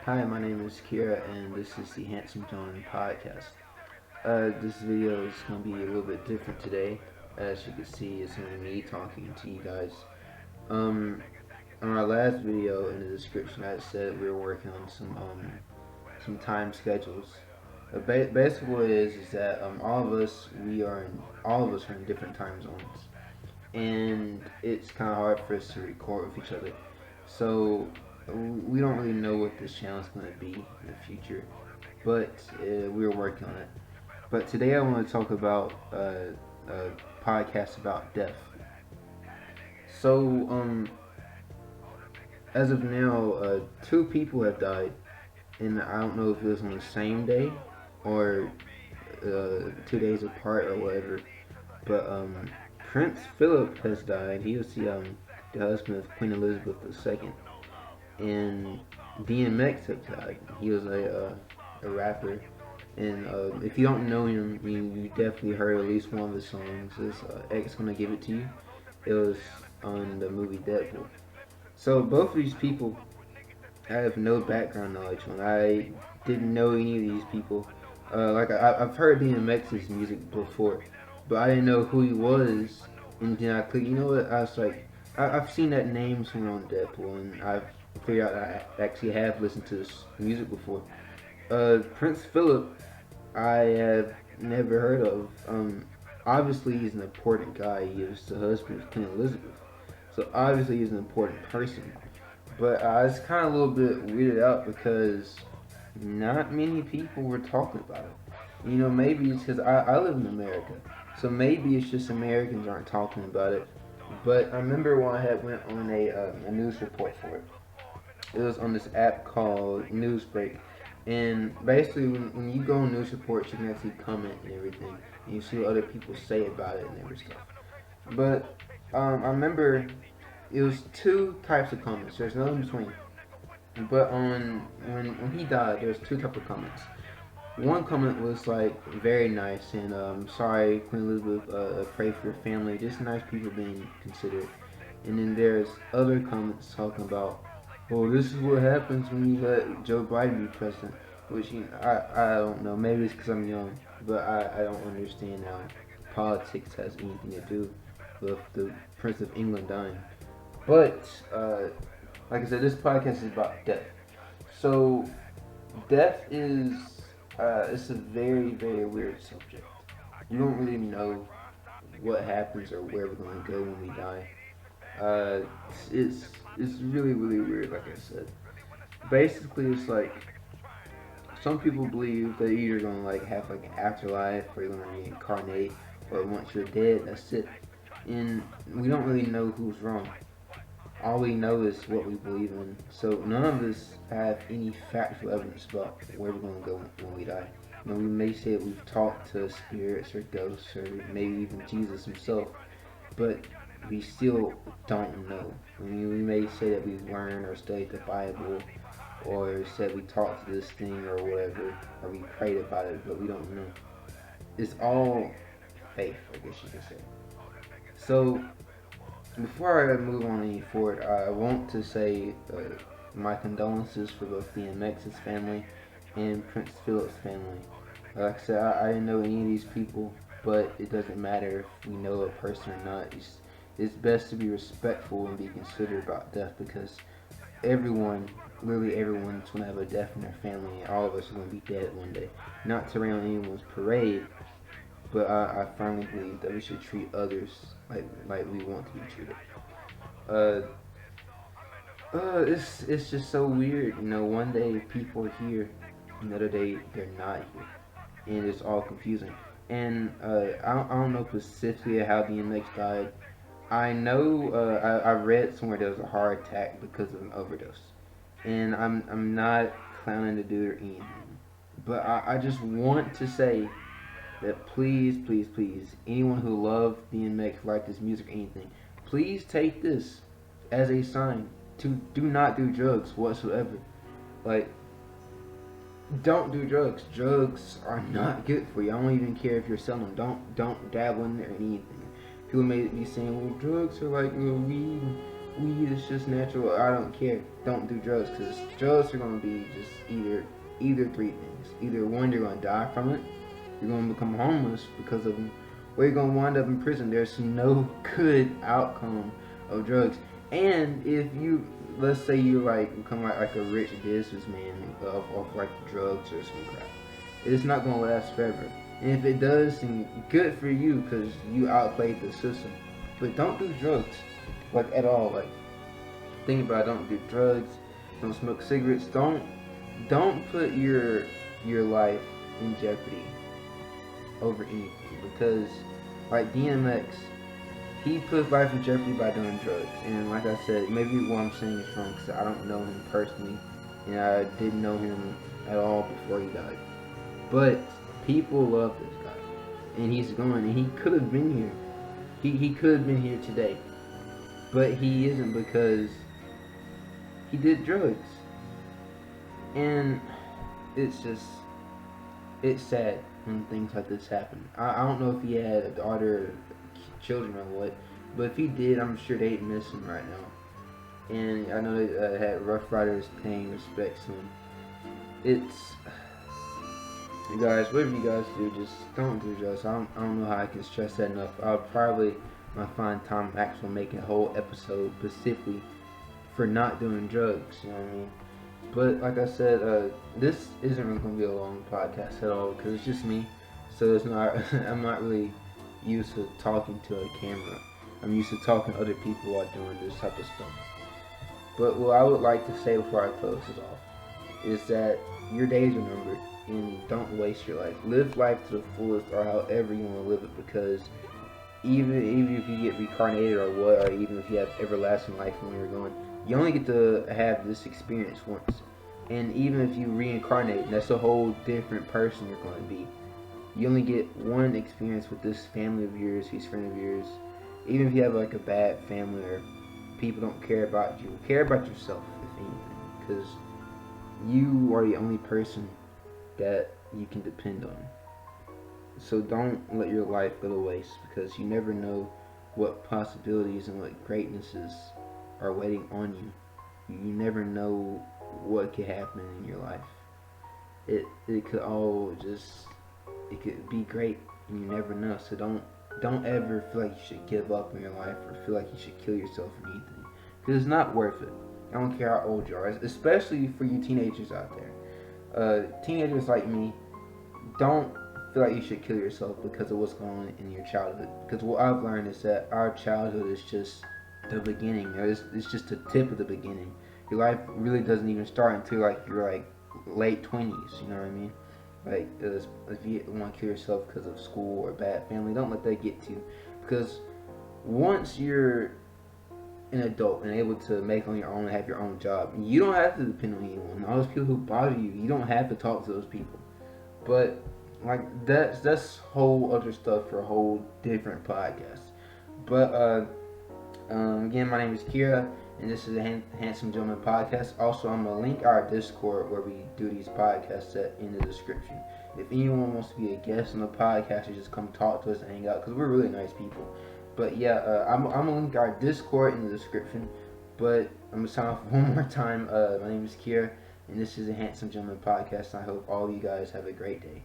Hi, my name is Kira, and this is the Handsome Tone podcast. This video is going to be a little bit different today. As you can see, it's only me talking to you guys. Um, on our last video, in the description, I said we were working on some time schedules. Basically, what it is that all of us are in different time zones, and it's kind of hard for us to record with each other. So we don't really know what this channel is going to be in the future, but we're working on it. But today I want to talk about a podcast about death. So as of now, two people have died, and I don't know if it was on the same day or 2 days apart or whatever. But Prince Phillip has died. He was the husband of Queen Elizabeth II, and DMX has died. He was a rapper, and if you don't know him, you definitely heard at least one of his songs. It's X Gonna Give It to You. It was on the movie Deadpool. So both of these people, I have no background knowledge on. I didn't know any of these people. I've heard DMX's music before, but I didn't know who he was. And then I clicked. You know what? I was like, I've seen that name somewhere on Deadpool, and I've figured out I actually have listened to this music before. Prince Phillip, I have never heard of. Obviously he's an important guy. He was the husband of Queen Elizabeth, so obviously he's an important person. But I was kind of a little bit weirded out because not many people were talking about it. You know, maybe it's because I live in America, so maybe it's just Americans aren't talking about it. But I remember when I had went on a news report for it. It was on this app called Newsbreak, and basically when you go on news reports, you can actually comment and everything, and you see what other people say about it and every stuff. But I remember it was two types of comments. There's no in between. But on when he died, there's two types of comments. One comment was like very nice and sorry Queen Elizabeth, pray for your family. Just nice people being considered. And then there's other comments talking about, well, this is what happens when you let Joe Biden be president. Which I don't know. Maybe it's because I'm young, but I don't understand how politics has anything to do with the Prince of England dying. But like I said, this podcast is about death. So death is it's a very weird subject. You don't really know what happens or where we're going to go when we die. Uh, it's really weird. Like I said, basically it's like some people believe that you're gonna like have like an afterlife or you're gonna reincarnate or once you're dead, that's it. And we don't really know who's wrong. All we know is what we believe in. So none of us have any factual evidence about where we're going to go when we die. You know, we may say that we've talked to spirits or ghosts or maybe even Jesus himself, but we still don't know. I mean, we may say that we've learned or studied the Bible or said we talked to this thing or whatever, or we prayed about it, but we don't know. It's all faith, I guess you could say. So before I move on any forward, I want to say my condolences for both DMX's family and Prince Philip's family. Like I said, I didn't know any of these people, but it doesn't matter if we know a person or not. It's best to be respectful and be considerate about death because everyone, literally everyone, is going to have a death in their family, and all of us are going to be dead one day. Not to rain on anyone's parade, but I firmly believe that we should treat others like we want to be treated. Uh, it's just so weird, you know. One day people are here, another day they're not here, and it's all confusing. And I don't know specifically how DMX died. I know I read somewhere there was a heart attack because of an overdose, and I'm not planning to do it or anything, but I just want to say that please, anyone who loves DMX, like his music or anything, please take this as a sign to do not do drugs whatsoever. Like, don't do drugs. Drugs are not good for you. I don't even care if you're selling them. Don't dabble in there or anything. People may be saying, well, drugs are like weed. weed is just natural. I don't care. Don't do drugs because drugs are gonna be just either three things. Either one, you're gonna die from it. You're gonna become homeless because of them, or you're gonna wind up in prison. There's no good outcome of drugs. And if you, let's say you like become like a rich businessman of like drugs or some crap, it's not gonna last forever. And if it does, then good for you because you outplayed the system. But don't do drugs, like at all. Like think about it, don't do drugs, don't smoke cigarettes, don't put your life in jeopardy over anything because like DMX, he put his life in jeopardy by doing drugs. And like I said, maybe what I'm saying is wrong because I don't know him personally and I didn't know him at all before he died. But people love this guy and he's gone and he could have been here. He could have been here today. But he isn't because he did drugs. And it's sad when things like this happen. I don't know if he had a daughter, children, or what, but if he did, I'm sure they'd miss him right now. And I know they had Rough Riders paying respects to him. It's, you guys, whatever you guys do, just don't do drugs. I don't know how I can stress that enough. I'll probably find time actually making a whole episode specifically for not doing drugs. You know what I mean? But like I said, this isn't really going to be a long podcast at all because it's just me. So it's not. I'm not really used to talking to a camera. I'm used to talking to other people while doing this type of stuff. But what I would like to say before I close this off is that your days are numbered and don't waste your life. Live life to the fullest or however you want to live it because even if you get reincarnated or what, or even if you have everlasting life when you're going, you only get to have this experience once. And even if you reincarnate, that's a whole different person you're going to be. You only get one experience with this family of yours, these friends of yours. Even if you have like a bad family or people don't care about you, care about yourself, if anything. Because you are the only person that you can depend on. So don't let your life go to waste because you never know what possibilities and what greatnesses are waiting on you. You never know what could happen in your life. It could all just, it could be great and you never know. So don't ever feel like you should give up in your life or feel like you should kill yourself or anything because it's not worth it. I don't care how old you are, especially for you teenagers out there. Teenagers like me, don't feel like you should kill yourself because of what's going on in your childhood. Because what I've learned is that our childhood is just the beginning. It's just the tip of the beginning. Your life really doesn't even start until like you're like late 20s. You know what I mean? Like if you want to kill yourself because of school or bad family, don't let that get to you. Because once you're an adult and able to make on your own and have your own job, you don't have to depend on anyone. All those people who bother you, you don't have to talk to those people. But like that's whole other stuff for a whole different podcast. But again, my name is Kira, and this is a Handsome Gentleman podcast. Also, I'm gonna link our Discord where we do these podcasts in the description. If anyone wants to be a guest on the podcast, you just come talk to us and hang out because we're really nice people. But yeah, I'm gonna link our Discord in the description. But I'm gonna sign off one more time. My name is Kira, and this is a Handsome Gentleman podcast. And I hope all of you guys have a great day.